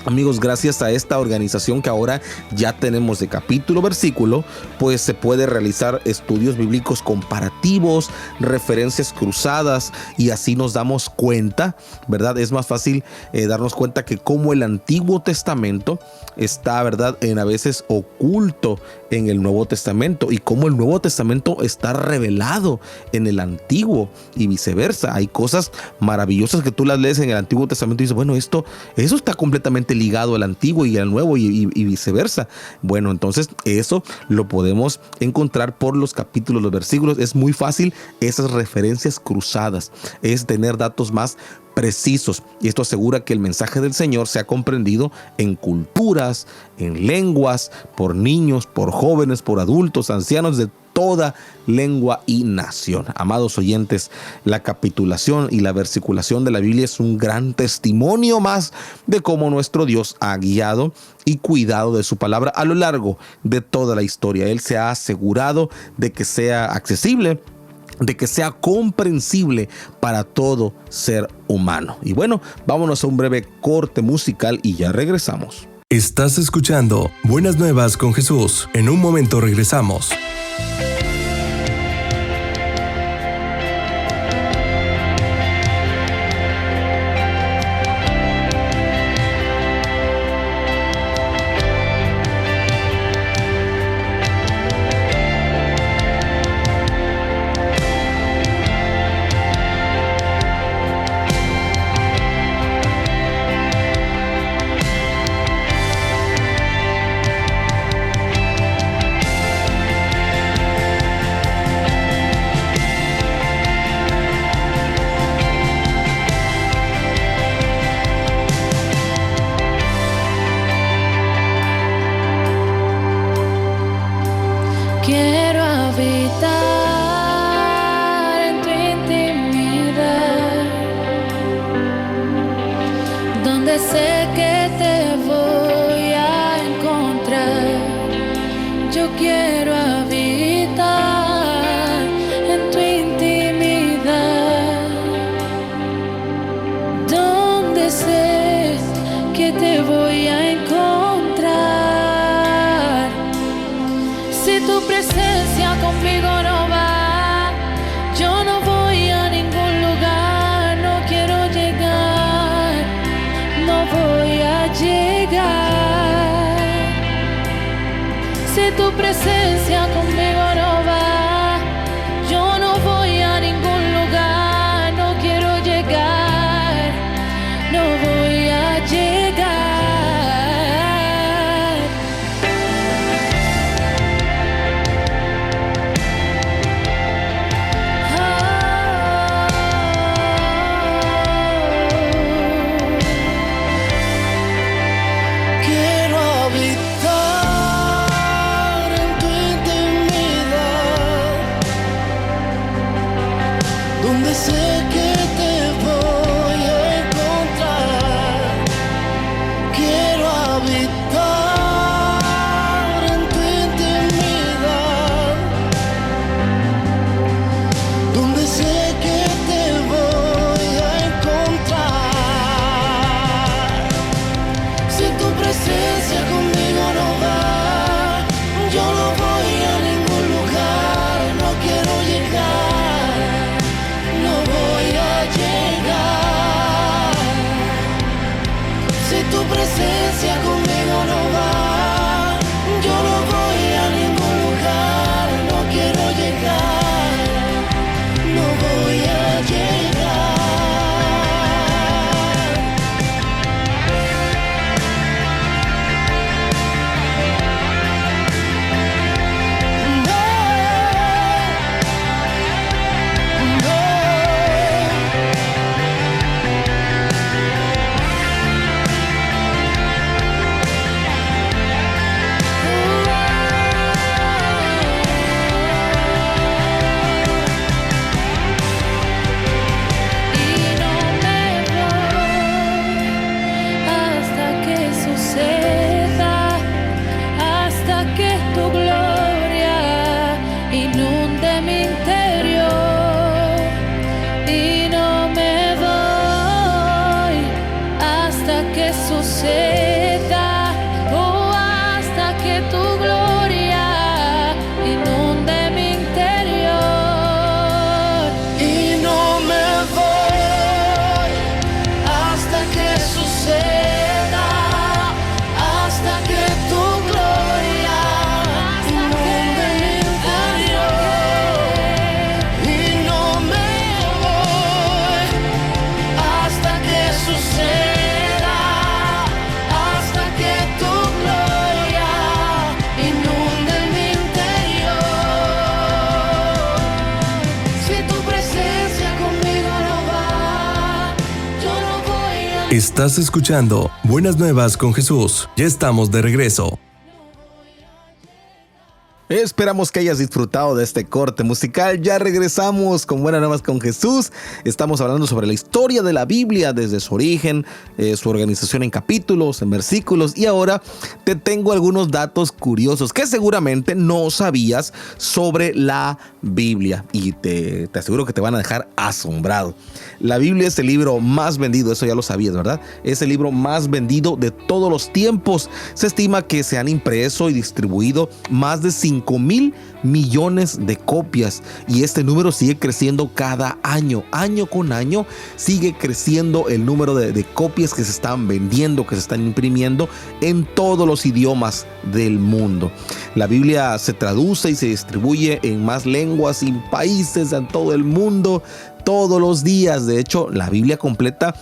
Amigos, gracias a esta organización que ahora ya tenemos de capítulo, versículo, pues se puede realizar estudios bíblicos comparativos, referencias cruzadas, y así nos damos cuenta, ¿verdad? Es más fácil darnos cuenta que como el Antiguo Testamento está, ¿verdad?, a veces oculto en el Nuevo Testamento, y como el Nuevo Testamento está revelado en el Antiguo y viceversa. Hay cosas maravillosas que tú las lees en el Antiguo Testamento y dices, bueno, eso está completamente ligado al Antiguo y al Nuevo y viceversa. Bueno, entonces eso lo podemos encontrar por los capítulos, los versículos. Es muy fácil esas referencias cruzadas, es tener datos más precisos, y esto asegura que el mensaje del Señor sea comprendido en culturas, en lenguas, por niños, por jóvenes, por adultos, ancianos de toda lengua y nación. Amados oyentes, la capitulación y la versiculación de la Biblia es un gran testimonio más de cómo nuestro Dios ha guiado y cuidado de su palabra a lo largo de toda la historia. Él se ha asegurado de que sea accesible, de que sea comprensible para todo ser humano. Y bueno, vámonos a un breve corte musical y ya regresamos. Estás escuchando Buenas Nuevas con Jesús. En un momento regresamos. Quiero habitar en tu intimidad, donde sé que te voy a encontrar. Yo quiero habitar en tu intimidad, donde sé que te voy a encontrar. tu presencia conmigo no va, yo no voy a ningún lugar, no quiero llegar, no voy a llegar. Si tu presencia conmigo no va, yo no voy a ningún lugar, no quiero llegar, no voy a llegar. Quiero habitar en tu intimidad, donde sé que te voy a encontrar. Quiero habitar en tu intimidad, donde sé que te voy a encontrar. Si tu presencia conmigo no va, yo no voy a ningún lugar, no quiero llegar, no voy a llegar. Si tu presencia conmigo no va, yo no voy a ningún lugar, no quiero llegar, no voy a llegar. Y no me voy hasta que suceda, hasta que tu gloria inunde mi interior. Y no me voy hasta que suceda, oh, hasta que tu gloria inunde mi interior. Y no me voy hasta que suceda, hasta que tu gloria inunde mi interior. Y no me voy hasta que suceda, hasta que tu gloria inunde mi interior. Si tu presencia conmigo no va, yo no voy a. Estás escuchando Buenas Nuevas con Jesús. Ya estamos de regreso. Esperamos que hayas disfrutado de este corte musical. Ya regresamos con Buenas Nuevas con Jesús. Estamos hablando sobre la historia de la Biblia desde su origen, su organización en capítulos, en versículos. Y ahora te tengo algunos datos curiosos que seguramente no sabías sobre la Biblia. Y te aseguro que te van a dejar asombrado. La Biblia es el libro más vendido, eso ya lo sabías, ¿verdad? Es el libro más vendido de todos los tiempos. Se estima que se han impreso y distribuido más de 5,000 millones de copias, y este número sigue creciendo cada año. Año con año sigue creciendo el número de copias que se están vendiendo, que se están imprimiendo en todos los idiomas del mundo. La Biblia se traduce y se distribuye en más lenguas y países en todo el mundo todos los días. De hecho, la Biblia completa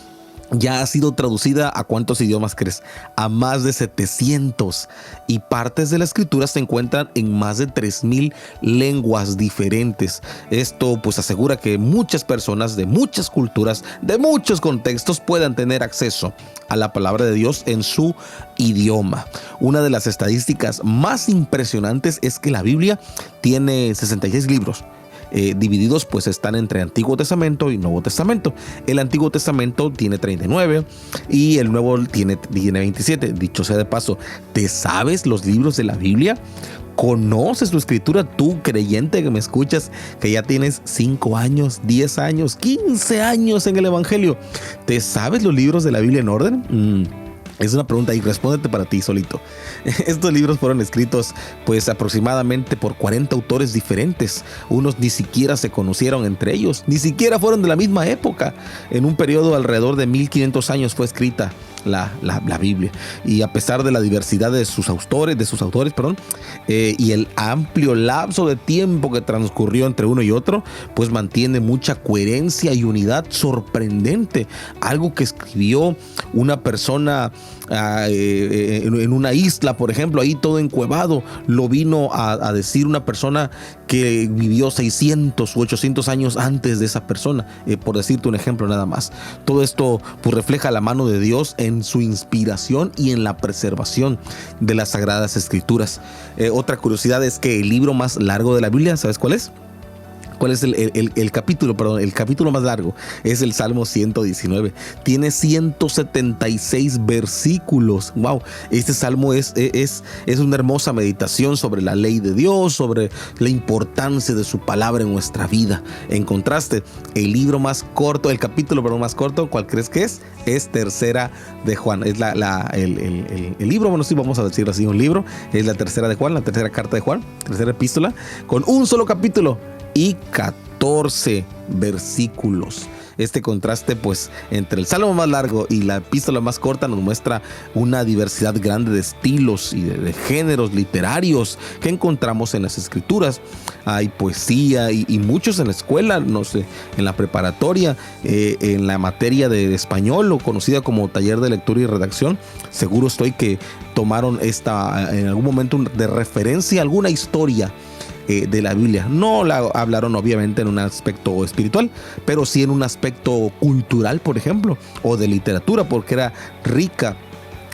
ya ha sido traducida ¿a cuántos idiomas crees? A más de 700, y partes de la escritura se encuentran en más de 3,000 lenguas diferentes. Esto pues asegura que muchas personas de muchas culturas, de muchos contextos, puedan tener acceso a la palabra de Dios en su idioma. Una de las estadísticas más impresionantes es que la Biblia tiene 66 libros. Divididos pues están entre Antiguo Testamento y Nuevo Testamento. El Antiguo Testamento tiene 39 y el Nuevo tiene 27. Dicho sea de paso, ¿te sabes los libros de la Biblia? ¿Conoces tu escritura? Tú, creyente que me escuchas, que ya tienes 5 años, 10 años, 15 años en el Evangelio. ¿Te sabes los libros de la Biblia en orden? Es una pregunta y respóndete para ti solito. Estos libros fueron escritos pues aproximadamente por 40 autores diferentes. Unos ni siquiera se conocieron entre ellos, ni siquiera fueron de la misma época. En un periodo alrededor de 1500 años fue escrita la Biblia. Y a pesar de la diversidad de sus autores, y el amplio lapso de tiempo que transcurrió entre uno y otro, pues mantiene mucha coherencia y unidad sorprendente. Algo que escribió una persona en una isla, por ejemplo, ahí todo encuevado, lo vino a decir una persona que vivió 600 u 800 años antes de esa persona, por decirte un ejemplo nada más. Todo esto pues refleja la mano de Dios en su inspiración y en la preservación de las Sagradas Escrituras. Otra curiosidad es que el libro más largo de la Biblia, ¿sabes cuál es? ¿Cuál es el capítulo? Perdón, el capítulo más largo es el Salmo 119. Tiene 176 versículos. Wow, este salmo es una hermosa meditación sobre la ley de Dios, sobre la importancia de su palabra en nuestra vida. En contraste, el libro más corto, el capítulo más corto, ¿cuál crees que es? Es Tercera de Juan. Es el libro, bueno, sí, vamos a decirlo así, un libro. Es la Tercera de Juan, la tercera carta de Juan, tercera epístola, con un solo capítulo y 14 versículos. Este contraste pues entre el salmo más largo y la epístola más corta nos muestra una diversidad grande de estilos y de géneros literarios que encontramos en las escrituras. Hay poesía y muchos en la escuela, no sé, en la preparatoria, en la materia de español o conocida como taller de lectura y redacción. Seguro estoy que tomaron en algún momento de referencia alguna historia de la Biblia. No la hablaron obviamente en un aspecto espiritual, pero sí en un aspecto cultural, por ejemplo, o de literatura, porque era rica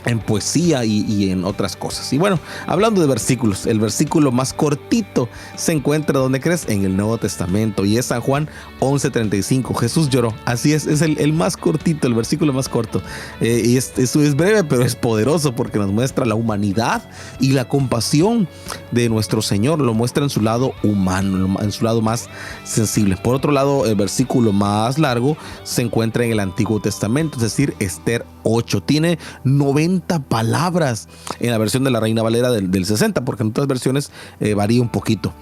en poesía y en otras cosas. Y bueno, hablando de versículos, el versículo más cortito se encuentra, ¿dónde crees? En el Nuevo Testamento, y es San Juan 11:35. Jesús lloró. Así es el más cortito, el versículo más corto. Y eso es breve, pero es poderoso porque nos muestra la humanidad y la compasión de nuestro Señor. Lo muestra en su lado humano, en su lado más sensible. Por otro lado, el versículo más largo se encuentra en el Antiguo Testamento, es decir, Esther 8. Tiene 90 palabras en la versión de la Reina Valera del 60, porque en otras versiones varía un poquito.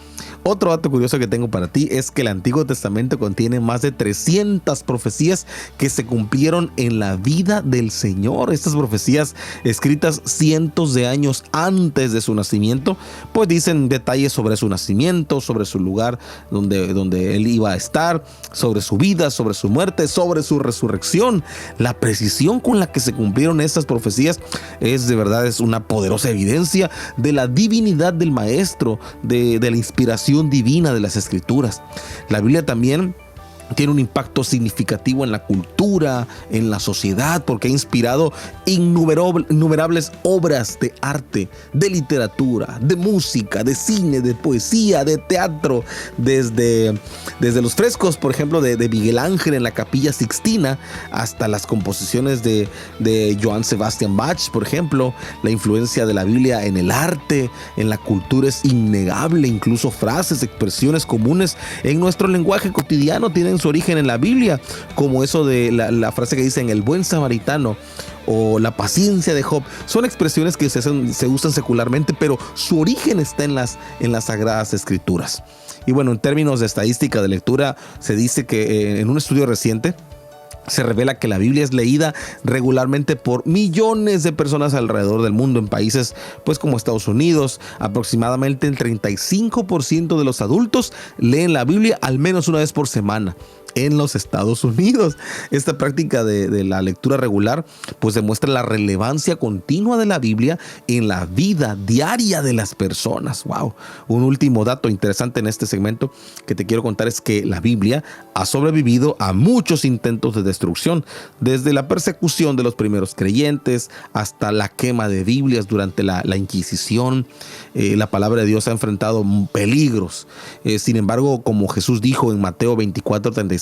Otro dato curioso que tengo para ti es que el Antiguo Testamento contiene más de 300 profecías que se cumplieron en la vida del Señor. Estas profecías, escritas cientos de años antes de su nacimiento, pues dicen detalles sobre su nacimiento, sobre su lugar donde él iba a estar, sobre su vida, sobre su muerte, sobre su resurrección. La precisión con la que se cumplieron estas profecías es una poderosa evidencia de la divinidad del Maestro, de la inspiración divina de las Escrituras. La Biblia también tiene un impacto significativo en la cultura, en la sociedad, porque ha inspirado innumerables obras de arte, de literatura, de música, de cine, de poesía, de teatro, desde los frescos, por ejemplo, de Miguel Ángel en la Capilla Sixtina, hasta las composiciones de Johann Sebastian Bach, por ejemplo. La influencia de la Biblia en el arte, en la cultura es innegable. Incluso frases, expresiones comunes en nuestro lenguaje cotidiano tienen su origen en la Biblia, como eso de la frase que dice en el buen samaritano o la paciencia de Job. Son expresiones que se usan secularmente, pero su origen está en las Sagradas Escrituras. Y bueno, en términos de estadística de lectura, se dice que en un estudio reciente se revela que la Biblia es leída regularmente por millones de personas alrededor del mundo. En países pues como Estados Unidos, aproximadamente el 35% de los adultos leen la Biblia al menos una vez por semana. En los Estados Unidos, esta práctica de la lectura regular pues demuestra la relevancia continua de la Biblia en la vida diaria de las personas. Wow. Un último dato interesante en este segmento que te quiero contar es que la Biblia ha sobrevivido a muchos intentos de destrucción, desde la persecución de los primeros creyentes hasta la quema de Biblias durante la Inquisición. La palabra de Dios ha enfrentado peligros. Sin embargo, como Jesús dijo en Mateo 24:35,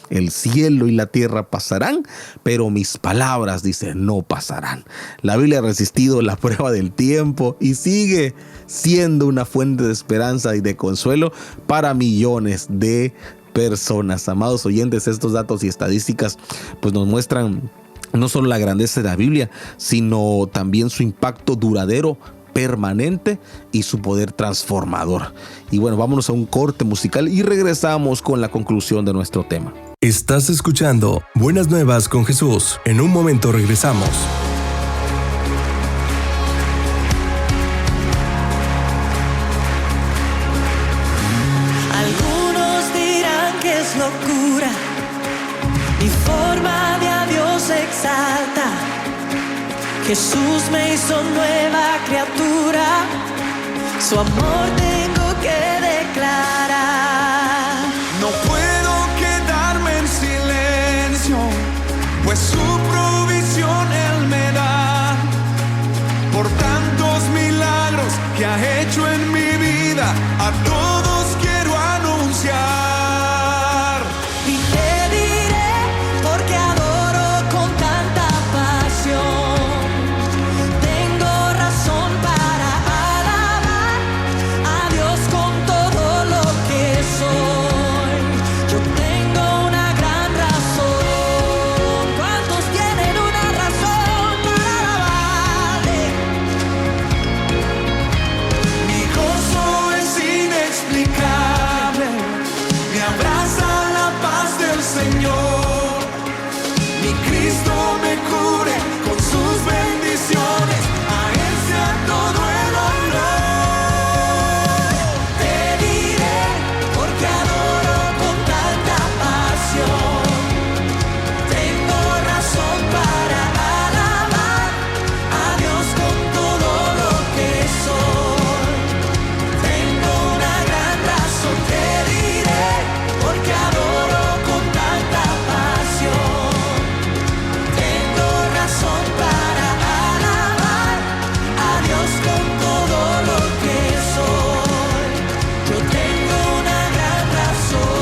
el cielo y la tierra pasarán, pero mis palabras, dice, no pasarán. La Biblia ha resistido la prueba del tiempo y sigue siendo una fuente de esperanza y de consuelo para millones de personas. Amados oyentes, estos datos y estadísticas pues nos muestran no solo la grandeza de la Biblia, sino también su impacto duradero, permanente y su poder transformador. Y bueno, vámonos a un corte musical y regresamos con la conclusión de nuestro tema. Estás escuchando Buenas Nuevas con Jesús. En un momento regresamos. Algunos dirán que es locura, mi forma de a Dios exalta. Jesús me hizo nueva criatura, su amor tengo que declarar. No puedo quedarme en silencio, pues su provisión Él me da. Por tantos milagros que ha hecho en mi vida, a todos quiero anunciar. Y te diré porque adoro con tanta pasión. Tengo razón para alabar a Dios con todo lo que soy. Yo tengo una gran razón. ¿Cuántos tienen una razón para alabarle? Mi gozo es inexplicable, me abraza la paz del Señor. Mi Cristo me cubre con sus bendiciones, a Él sea todo el honor. Te diré porque adoro con tanta pasión. Tengo razón para alabar a Dios con todo lo que soy. Tengo una gran razón, te diré porque adoro con tanta pasión. Tengo razón para alabar a Dios con todo lo que soy. Yo tengo una gran razón.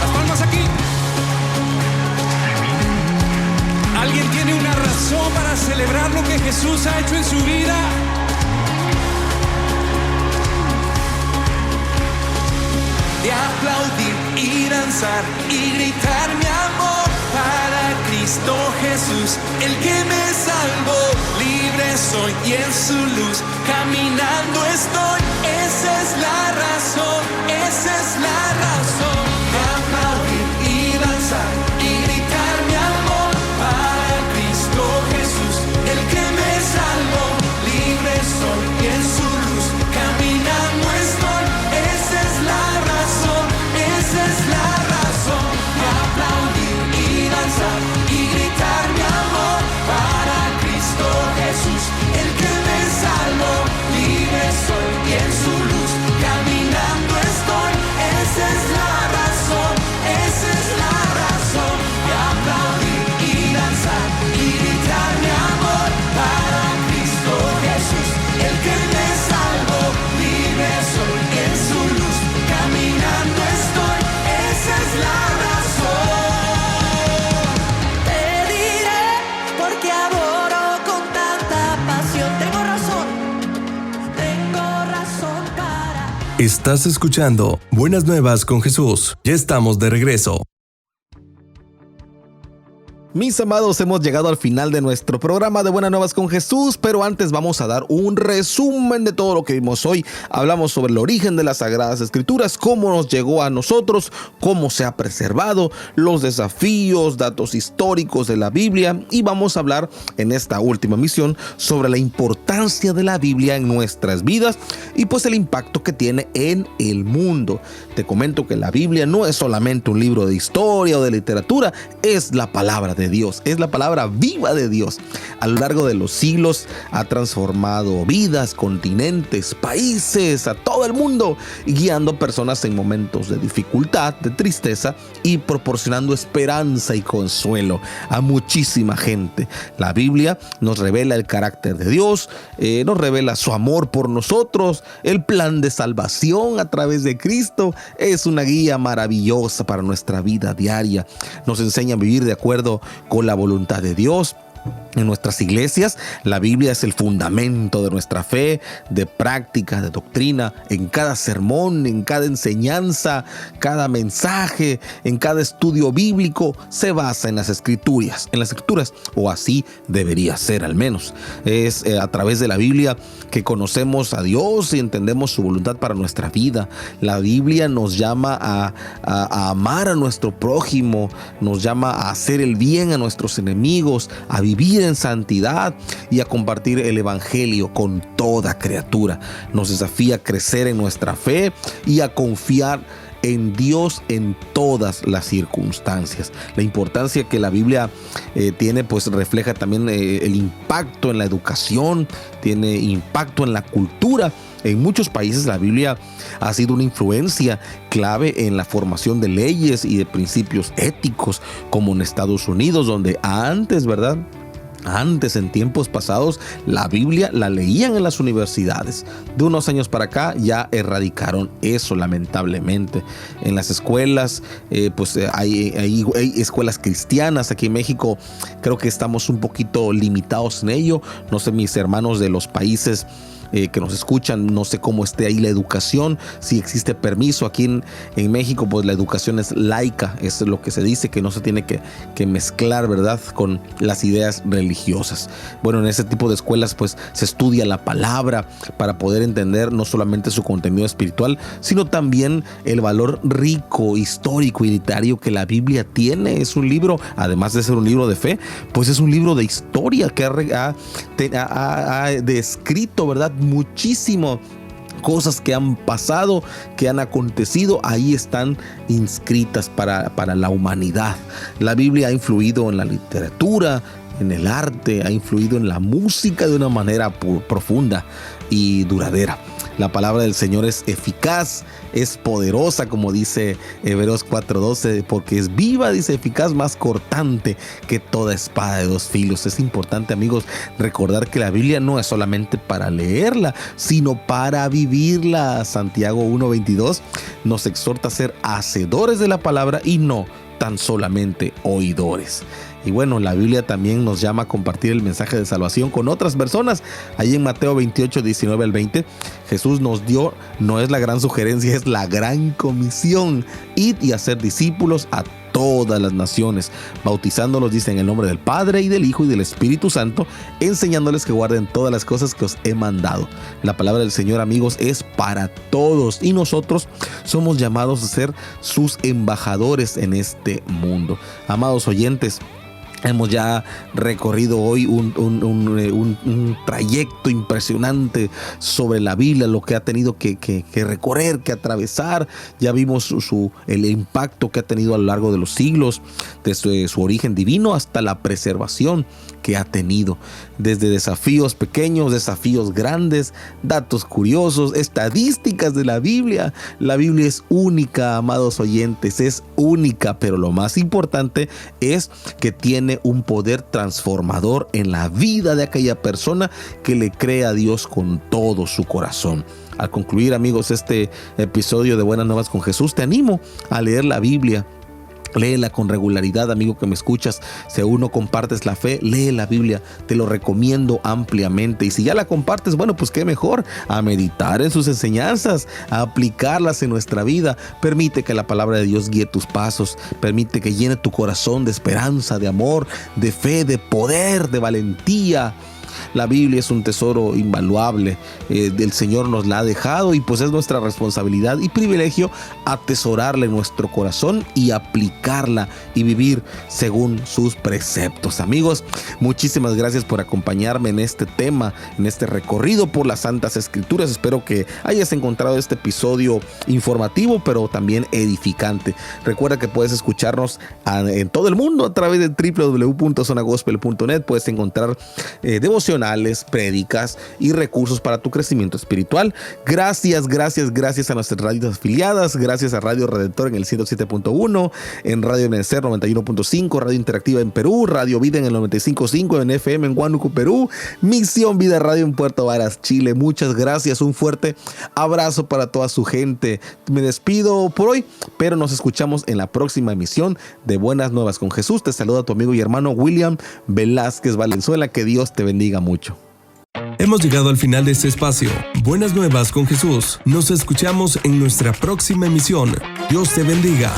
Las palmas aquí. ¿Alguien tiene una razón para celebrar lo que Jesús ha hecho en su vida? De aplaudir y danzar y gritar mi amor para Cristo Jesús, el que me salvó. Libre soy y en su luz caminando estoy. Esa es la razón, esa es la razón. De aplaudir y danzar y gritar mi amor para Cristo Jesús, el que me salvó. Libre soy y en su luz caminando estoy. Esa es la razón, esa es la razón. De aplaudir y danzar y gritar mi amor para Cristo Jesús, el que me salvó. Libre soy y en su luz caminando estoy. Esa es la razón, esa es la razón. De aplaudir y danzar y gritar mi amor para Cristo Jesús, el que me salvó. Libre soy y en su luz caminando estoy. Esa es la razón. Te diré porque adoro con tanta pasión. Tengo razón para. Estás escuchando Buenas Nuevas con Jesús. Ya estamos de regreso. Mis amados, hemos llegado al final de nuestro programa de Buenas Nuevas con Jesús, pero antes vamos a dar un resumen de todo lo que vimos hoy. Hablamos sobre el origen de las Sagradas Escrituras, cómo nos llegó a nosotros, cómo se ha preservado, los desafíos, datos históricos de la Biblia, y vamos a hablar en esta última misión sobre la importancia de la Biblia en nuestras vidas y pues el impacto que tiene en el mundo. Te comento que la Biblia no es solamente un libro de historia o de literatura, es la palabra de Dios, es la palabra viva de Dios. A lo largo de los siglos ha transformado vidas, continentes, países, a todo el mundo, guiando personas en momentos de dificultad, de tristeza y proporcionando esperanza y consuelo a muchísima gente. La Biblia nos revela el carácter de Dios, nos revela su amor por nosotros, el plan de salvación a través de Cristo. Es una guía maravillosa para nuestra vida diaria. Nos enseña a vivir de acuerdo con la voluntad de Dios. En nuestras iglesias, la Biblia es el fundamento de nuestra fe, de práctica, de doctrina. En cada sermón, en cada enseñanza, cada mensaje, en cada estudio bíblico, se basa en las escrituras, o así debería ser al menos. Es a través de la Biblia que conocemos a Dios y entendemos su voluntad para nuestra vida. La Biblia nos llama a amar a nuestro prójimo, nos llama a hacer el bien a nuestros enemigos, a vivir en santidad y a compartir el evangelio con toda criatura. Nos desafía a crecer en nuestra fe y a confiar en Dios en todas las circunstancias. La importancia que la Biblia tiene, pues refleja también el impacto en la educación, tiene impacto en la cultura. En muchos países la Biblia ha sido una influencia clave en la formación de leyes y de principios éticos, como en Estados Unidos, donde antes, ¿verdad? Antes, en tiempos pasados, la Biblia la leían en las universidades. De unos años para acá ya erradicaron eso, lamentablemente. En las escuelas, hay escuelas cristianas. Aquí en México creo que estamos un poquito limitados en ello. No sé, mis hermanos de los países que nos escuchan, no sé cómo esté ahí la educación, si existe permiso. Aquí en México, pues la educación es laica, es lo que se dice, que no se tiene que mezclar, ¿verdad?, con las ideas religiosas. Bueno, en ese tipo de escuelas pues se estudia la palabra para poder entender no solamente su contenido espiritual, sino también el valor rico, histórico y literario que la Biblia tiene. Es un libro, además de ser un libro de fe, pues es un libro de historia que ha descrito, ¿verdad?, muchísimo cosas que han pasado, que han acontecido. Ahí están inscritas para la humanidad. La Biblia ha influido en la literatura, en el arte, ha influido en la música de una manera profunda y duradera. La palabra del Señor es eficaz, es poderosa, como dice Hebreos 4:12, porque es viva, dice, eficaz, más cortante que toda espada de dos filos. Es importante, amigos, recordar que la Biblia no es solamente para leerla, sino para vivirla. Santiago 1:22 nos exhorta a ser hacedores de la palabra y no tan solamente oidores. Y bueno, la Biblia también nos llama a compartir el mensaje de salvación con otras personas. Allí en Mateo 28:19 al 20, Jesús nos dio, no es la gran sugerencia, es la gran comisión: id y hacer discípulos a todas las naciones, bautizándolos, dice, en el nombre del Padre y del Hijo y del Espíritu Santo, enseñándoles que guarden todas las cosas que os he mandado. La palabra del Señor, amigos, es para todos y nosotros somos llamados a ser sus embajadores en este mundo. Amados oyentes, hemos ya recorrido hoy un trayecto impresionante sobre la Biblia, lo que ha tenido que recorrer, que atravesar. Ya vimos el impacto que ha tenido a lo largo de los siglos, desde su origen divino hasta la preservación que ha tenido, desde desafíos pequeños, desafíos grandes, datos curiosos, estadísticas de la Biblia. La Biblia es única, amados oyentes, es única, pero lo más importante es que tiene un poder transformador en la vida de aquella persona que le cree a Dios con todo su corazón. Al concluir, amigos, este episodio de Buenas Nuevas con Jesús, te animo a leer la Biblia. Léela con regularidad, amigo que me escuchas. Si aún no compartes la fe, lee la Biblia. Te lo recomiendo ampliamente. Y si ya la compartes, bueno, pues qué mejor, a meditar en sus enseñanzas, a aplicarlas en nuestra vida. Permite que la palabra de Dios guíe tus pasos. Permite que llene tu corazón de esperanza, de amor, de fe, de poder, de valentía. La Biblia es un tesoro invaluable, el Señor nos la ha dejado y pues es nuestra responsabilidad y privilegio atesorarla en nuestro corazón y aplicarla y vivir según sus preceptos. Amigos, muchísimas gracias por acompañarme en este tema, en este recorrido por las Santas Escrituras. Espero que hayas encontrado este episodio informativo, pero también edificante. Recuerda que puedes escucharnos en todo el mundo a través de www.zonagospel.net. Puedes encontrar devocionales devocionales, prédicas y recursos para tu crecimiento espiritual. Gracias a nuestras radios afiliadas, gracias a Radio Redentor en el 107.1, en Radio Ebenecer 91.5, Radio Interactiva en Perú, Radio Vida en el 95.5, en FM en Huánuco, Perú, Misión Vida Radio en Puerto Varas, Chile. Muchas gracias, un fuerte abrazo para toda su gente. Me despido por hoy, pero nos escuchamos en la próxima emisión de Buenas Nuevas con Jesús. Te saluda tu amigo y hermano William Velázquez Valenzuela. Que Dios te bendiga mucho. Hemos llegado al final de este espacio. Buenas Nuevas con Jesús. Nos escuchamos en nuestra próxima emisión. Dios te bendiga.